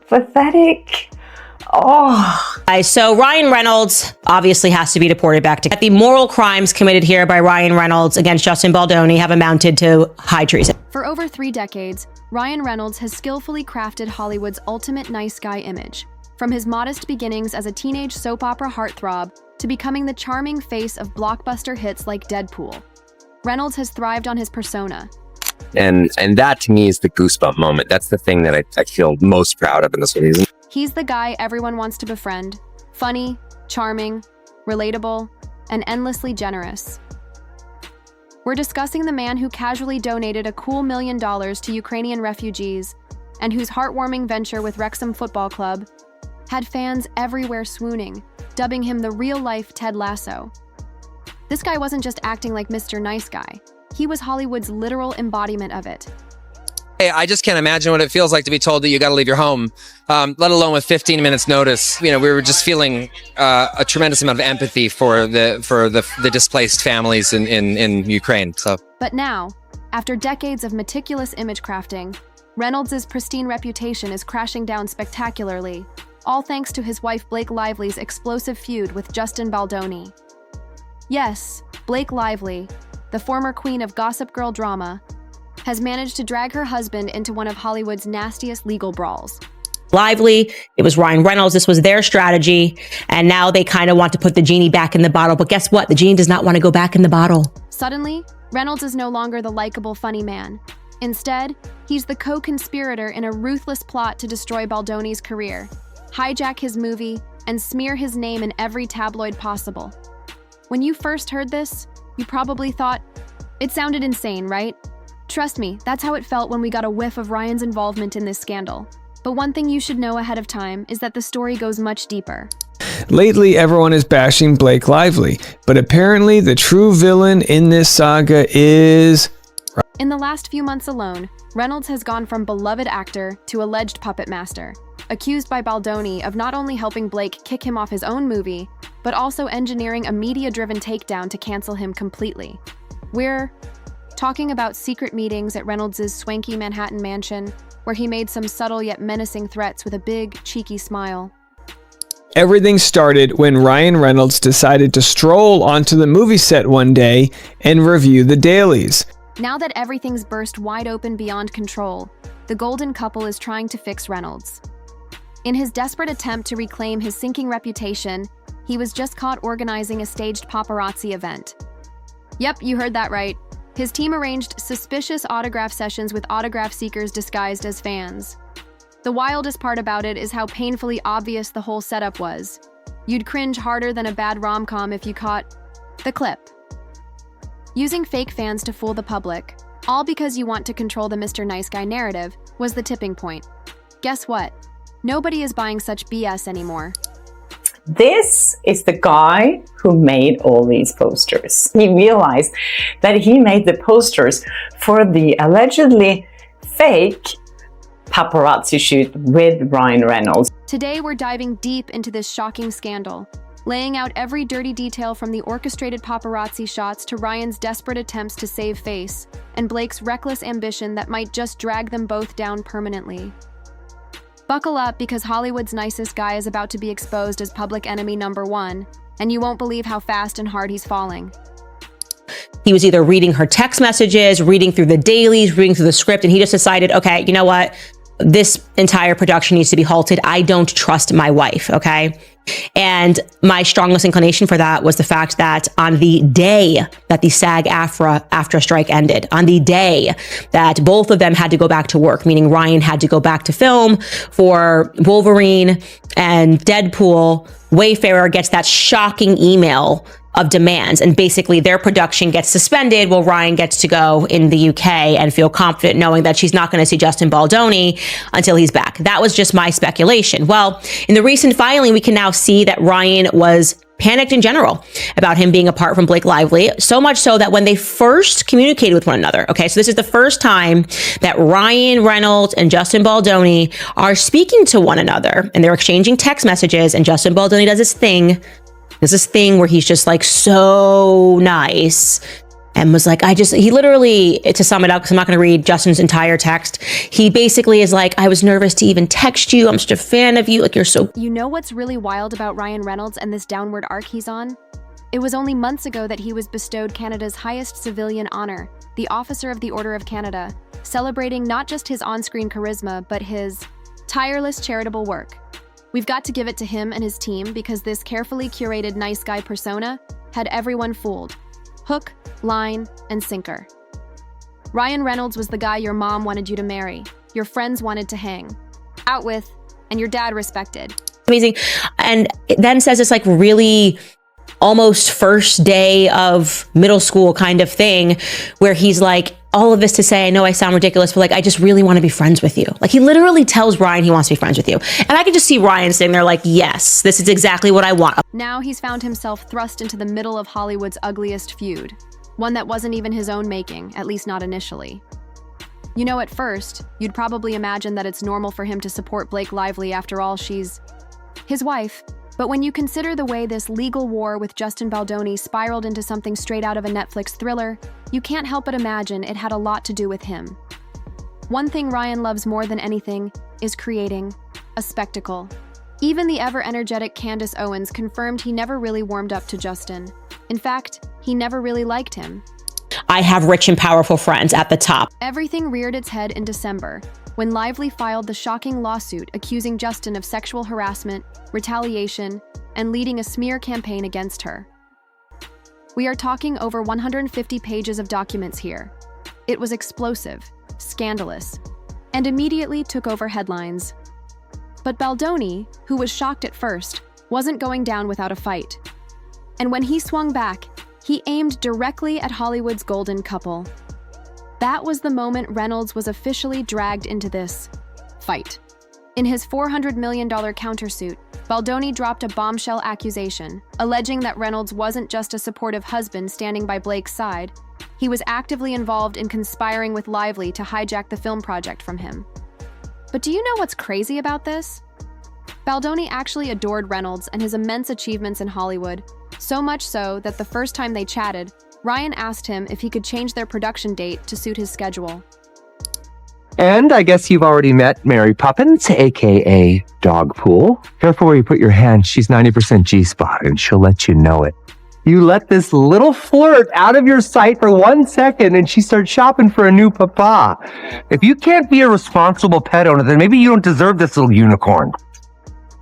pathetic. Oh. So Ryan Reynolds obviously has to be deported back to... The moral crimes committed here by Ryan Reynolds against Justin Baldoni have amounted to high treason. For over 3 decades, Ryan Reynolds has skillfully crafted Hollywood's ultimate nice guy image. From his modest beginnings as a teenage soap opera heartthrob to becoming the charming face of blockbuster hits like Deadpool, Reynolds has thrived on his persona. And that to me is the goosebump moment. That's the thing that I feel most proud of in this season. He's the guy everyone wants to befriend. Funny, charming, relatable, and endlessly generous. We're discussing the man who casually donated a cool $1 million to Ukrainian refugees and whose heartwarming venture with Wrexham Football Club had fans everywhere swooning, dubbing him the real-life Ted Lasso. This guy wasn't just acting like Mr. Nice Guy. He was Hollywood's literal embodiment of it. Hey, I just can't imagine what it feels like to be told that you got to leave your home, let alone with 15 minutes notice. You know, we were just feeling a tremendous amount of empathy for the displaced families in Ukraine. So, but now, after decades of meticulous image crafting, Reynolds' pristine reputation is crashing down spectacularly, all thanks to his wife Blake Lively's explosive feud with Justin Baldoni. Yes, Blake Lively, the former queen of Gossip Girl drama, has managed to drag her husband into one of Hollywood's nastiest legal brawls. Lively, it was Ryan Reynolds, this was their strategy, and now they kind of want to put the genie back in the bottle, but guess what? The genie does not want to go back in the bottle. Suddenly, Reynolds is no longer the likable, funny man. Instead, he's the co-conspirator in a ruthless plot to destroy Baldoni's career, hijack his movie, and smear his name in every tabloid possible. When you first heard this, you probably thought, it sounded insane, right? Trust me, that's how it felt when we got a whiff of Ryan's involvement in this scandal. But one thing you should know ahead of time is that the story goes much deeper. Lately, everyone is bashing Blake Lively, but apparently the true villain in this saga is... In the last few months alone, Reynolds has gone from beloved actor to alleged puppet master, accused by Baldoni of not only helping Blake kick him off his own movie, but also engineering a media-driven takedown to cancel him completely. We're talking about secret meetings at Reynolds' swanky Manhattan mansion, where he made some subtle yet menacing threats with a big, cheeky smile. Everything started when Ryan Reynolds decided to stroll onto the movie set one day and review the dailies. Now that everything's burst wide open beyond control, the golden couple is trying to fix Reynolds. In his desperate attempt to reclaim his sinking reputation, he was just caught organizing a staged paparazzi event. Yep, you heard that right. His team arranged suspicious autograph sessions with autograph seekers disguised as fans. The wildest part about it is how painfully obvious the whole setup was. You'd cringe harder than a bad rom-com if you caught the clip. Using fake fans to fool the public, all because you want to control the Mr. Nice Guy narrative, was the tipping point. Guess what? Nobody is buying such BS anymore. This is the guy who made all these posters. He realized that he made the posters for the allegedly fake paparazzi shoot with Ryan Reynolds. Today, we're diving deep into this shocking scandal, laying out every dirty detail from the orchestrated paparazzi shots to Ryan's desperate attempts to save face, and Blake's reckless ambition that might just drag them both down permanently. Buckle up, because Hollywood's nicest guy is about to be exposed as public enemy #1, and you won't believe how fast and hard he's falling. He was either reading her text messages, reading through the dailies, reading through the script, and he just decided, okay, you know what? This entire production needs to be halted. I don't trust my wife, okay? And my strongest inclination for that was the fact that on the day that the SAG-AFTRA strike ended, on the day that both of them had to go back to work, meaning Ryan had to go back to film for Wolverine and Deadpool, Wayfarer gets that shocking email of demands, and basically their production gets suspended while Ryan gets to go in the UK and feel confident knowing that she's not going to see Justin Baldoni until he's back. That was just my speculation. Well, in the recent filing, we can now see that Ryan was panicked in general about him being apart from Blake Lively, so much so that when they first communicated with one another, okay, so this is the first time that Ryan Reynolds and Justin Baldoni are speaking to one another, and they're exchanging text messages, and Justin Baldoni does this thing where he's just like so nice and was like, he literally, to sum it up, because I'm not going to read Justin's entire text, he basically is like, I was nervous to even text you. I'm such a fan of you. Like, you're so... You know what's really wild about Ryan Reynolds and this downward arc he's on? It was only months ago that he was bestowed Canada's highest civilian honor, the Officer of the Order of Canada, celebrating not just his on-screen charisma, but his tireless charitable work. We've got to give it to him and his team because this carefully curated nice guy persona had everyone fooled. Hook, line, and sinker. Ryan Reynolds was the guy your mom wanted you to marry, your friends wanted to hang out with, and your dad respected. Amazing. And it then says this like really almost first day of middle school kind of thing where he's like, all of this to say, I know I sound ridiculous, but like, I just really want to be friends with you. Like, he literally tells Ryan he wants to be friends with you. And I can just see Ryan sitting there like, yes, this is exactly what I want. Now he's found himself thrust into the middle of Hollywood's ugliest feud, one that wasn't even his own making, at least not initially. You know, at first, you'd probably imagine that it's normal for him to support Blake Lively. After all, she's his wife. But when you consider the way this legal war with Justin Baldoni spiraled into something straight out of a Netflix thriller, you can't help but imagine it had a lot to do with him. One thing Ryan loves more than anything is creating a spectacle. Even the ever-energetic Candace Owens confirmed he never really warmed up to Justin. In fact, he never really liked him. I have rich and powerful friends at the top. Everything reared its head in December, when Lively filed the shocking lawsuit accusing Justin of sexual harassment, retaliation, and leading a smear campaign against her. We are talking over 150 pages of documents here. It was explosive, scandalous, and immediately took over headlines. But Baldoni, who was shocked at first, wasn't going down without a fight. And when he swung back, he aimed directly at Hollywood's golden couple. That was the moment Reynolds was officially dragged into this fight. In his $400 million countersuit, Baldoni dropped a bombshell accusation, alleging that Reynolds wasn't just a supportive husband standing by Blake's side, he was actively involved in conspiring with Lively to hijack the film project from him. But do you know what's crazy about this? Baldoni actually adored Reynolds and his immense achievements in Hollywood, so much so that the first time they chatted, Ryan asked him if he could change their production date to suit his schedule. And I guess you've already met Mary Poppins, aka Dogpool. Careful where you put your hand. She's 90% G-spot, and she'll let you know it. You let this little flirt out of your sight for 1 second, and she starts shopping for a new papa. If you can't be a responsible pet owner, then maybe you don't deserve this little unicorn.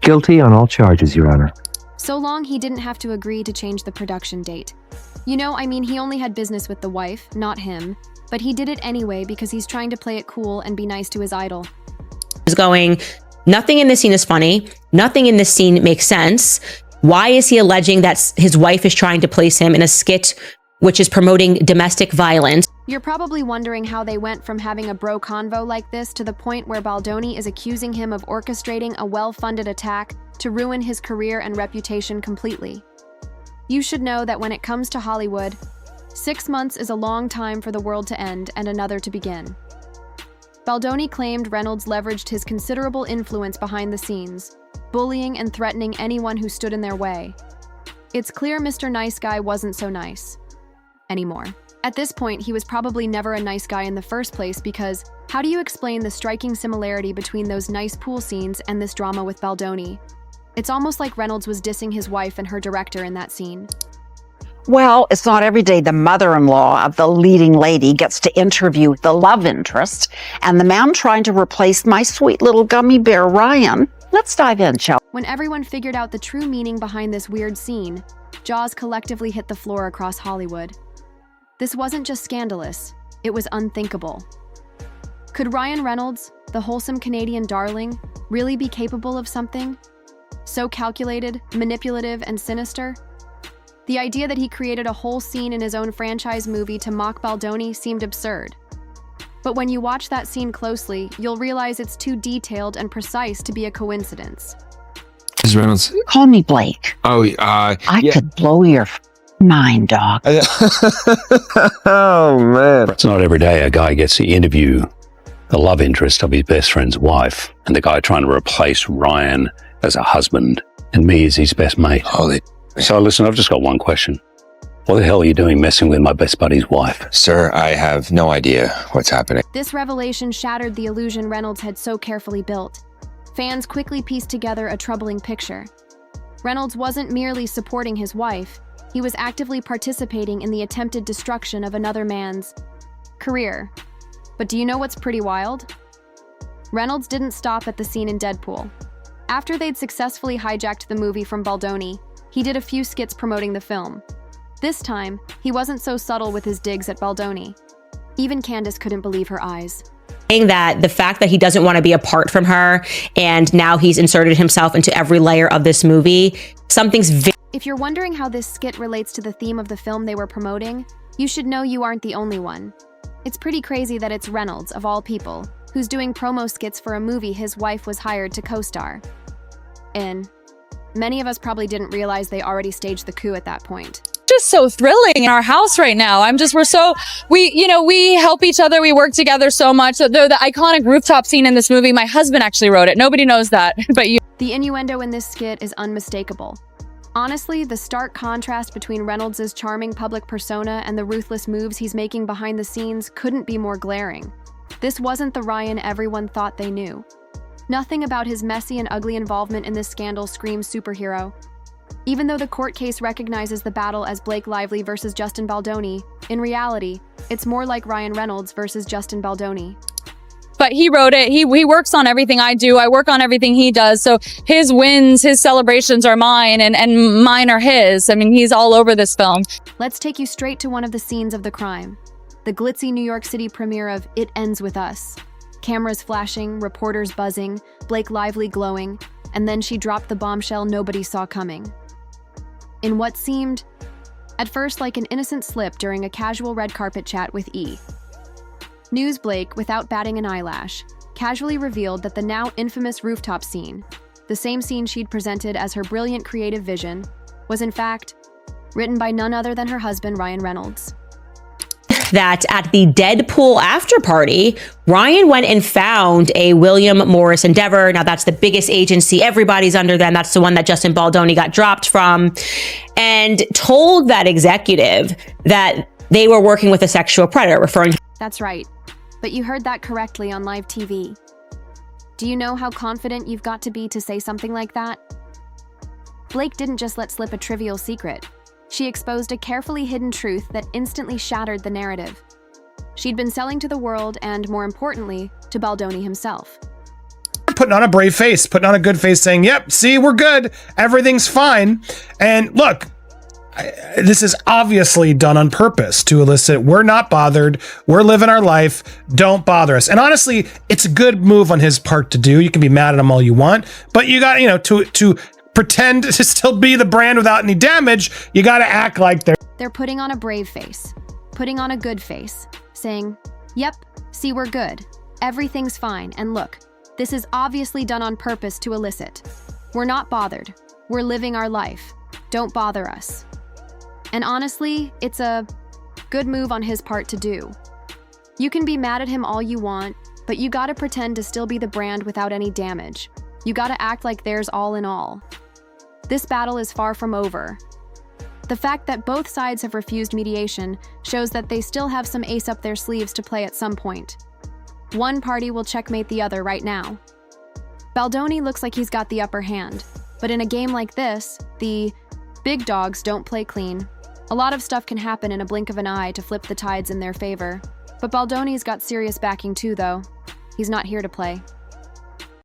Guilty on all charges, Your Honor. So long he didn't have to agree to change the production date. You know, I mean, he only had business with the wife, not him. But he did it anyway because he's trying to play it cool and be nice to his idol. Is going, nothing in this scene is funny. Nothing in this scene makes sense. Why is he alleging that his wife is trying to place him in a skit which is promoting domestic violence? You're probably wondering how they went from having a bro convo like this to the point where Baldoni is accusing him of orchestrating a well-funded attack to ruin his career and reputation completely. You should know that when it comes to Hollywood, 6 months is a long time for the world to end and another to begin. Baldoni claimed Reynolds leveraged his considerable influence behind the scenes, bullying and threatening anyone who stood in their way. It's clear Mr. Nice Guy wasn't so nice anymore. At this point, he was probably never a nice guy in the first place because how do you explain the striking similarity between those nice pool scenes and this drama with Baldoni? It's almost like Reynolds was dissing his wife and her director in that scene. Well, it's not every day the mother-in-law of the leading lady gets to interview the love interest and the man trying to replace my sweet little gummy bear, Ryan. Let's dive in, shall we? When everyone figured out the true meaning behind this weird scene, jaws collectively hit the floor across Hollywood. This wasn't just scandalous, it was unthinkable. Could Ryan Reynolds, the wholesome Canadian darling, really be capable of something so calculated, manipulative, and sinister? The idea that he created a whole scene in his own franchise movie to mock Baldoni seemed absurd. But when you watch that scene closely, you'll realize it's too detailed and precise to be a coincidence. Ms. Reynolds. Call me Blake. Oh, I yeah. could blow your mind, dog. Oh, man. It's not every day a guy gets to interview the love interest of his best friend's wife, and the guy trying to replace Ryan as a husband and me as his best mate. Holy. So listen, I've just got one question. What the hell are you doing messing with my best buddy's wife? Sir, I have no idea what's happening. This revelation shattered the illusion Reynolds had so carefully built. Fans quickly pieced together a troubling picture. Reynolds wasn't merely supporting his wife, he was actively participating in the attempted destruction of another man's career. But do you know what's pretty wild? Reynolds didn't stop at the scene in Deadpool. After they'd successfully hijacked the movie from Baldoni, he did a few skits promoting the film. This time, he wasn't so subtle with his digs at Baldoni. Even Candace couldn't believe her eyes. Saying that the fact that he doesn't want to be apart from her, and now he's inserted himself into every layer of this movie, If you're wondering how this skit relates to the theme of the film they were promoting, you should know you aren't the only one. It's pretty crazy that it's Reynolds, of all people, who's doing promo skits for a movie his wife was hired to co-star in. Many of us probably didn't realize they already staged the coup at that point. Just so thrilling in our house right now. We help each other. We work together so much. The iconic rooftop scene in this movie, my husband actually wrote it. Nobody knows that, but you. The innuendo in this skit is unmistakable. Honestly, the stark contrast between Reynolds' charming public persona and the ruthless moves he's making behind the scenes couldn't be more glaring. This wasn't the Ryan everyone thought they knew. Nothing about his messy and ugly involvement in this scandal screams superhero. Even though the court case recognizes the battle as Blake Lively versus Justin Baldoni, in reality, it's more like Ryan Reynolds versus Justin Baldoni. But he wrote it. He works on everything I do. I work on everything he does. So his wins, his celebrations are mine, and mine are his. I mean, he's all over this film. Let's take you straight to one of the scenes of the crime. The glitzy New York City premiere of It Ends With Us. Cameras flashing, reporters buzzing, Blake Lively glowing, and then she dropped the bombshell nobody saw coming. In what seemed, at first, like an innocent slip during a casual red carpet chat with E! News Blake, without batting an eyelash, casually revealed that the now infamous rooftop scene, the same scene she'd presented as her brilliant creative vision, was in fact written by none other than her husband, Ryan Reynolds. That at the Deadpool after party, Ryan went and found a William Morris Endeavor. Now that's the biggest agency. Everybody's under them. That's the one that Justin Baldoni got dropped from, and told that executive that they were working with a sexual predator, referring to. That's right. But you heard that correctly on live TV. Do you know how confident you've got to be to say something like that? Blake didn't just let slip a trivial secret. She exposed a carefully hidden truth that instantly shattered the narrative. She'd been selling to the world and, more importantly, to Baldoni himself. Putting on a brave face, putting on a good face, saying, yep, see, we're good. Everything's fine. And look, this is obviously done on purpose to elicit, we're not bothered. We're living our life. Don't bother us. And honestly, it's a good move on his part to do. You can be mad at him all you want, but you got, to pretend to still be the brand without any damage, you got to act like They're putting on a brave face, putting on a good face, saying, yep, see, we're good. Everything's fine. And look, this is obviously done on purpose to elicit. We're not bothered. We're living our life. Don't bother us. And honestly, it's a good move on his part to do. You can be mad at him all you want, but you gotta pretend to still be the brand without any damage. You gotta act like there's all in all. This battle is far from over. The fact that both sides have refused mediation shows that they still have some ace up their sleeves to play at some point. One party will checkmate the other right now. Baldoni looks like he's got the upper hand, but in a game like this, the big dogs don't play clean. A lot of stuff can happen in a blink of an eye to flip the tides in their favor. But Baldoni's got serious backing too, though. He's not here to play.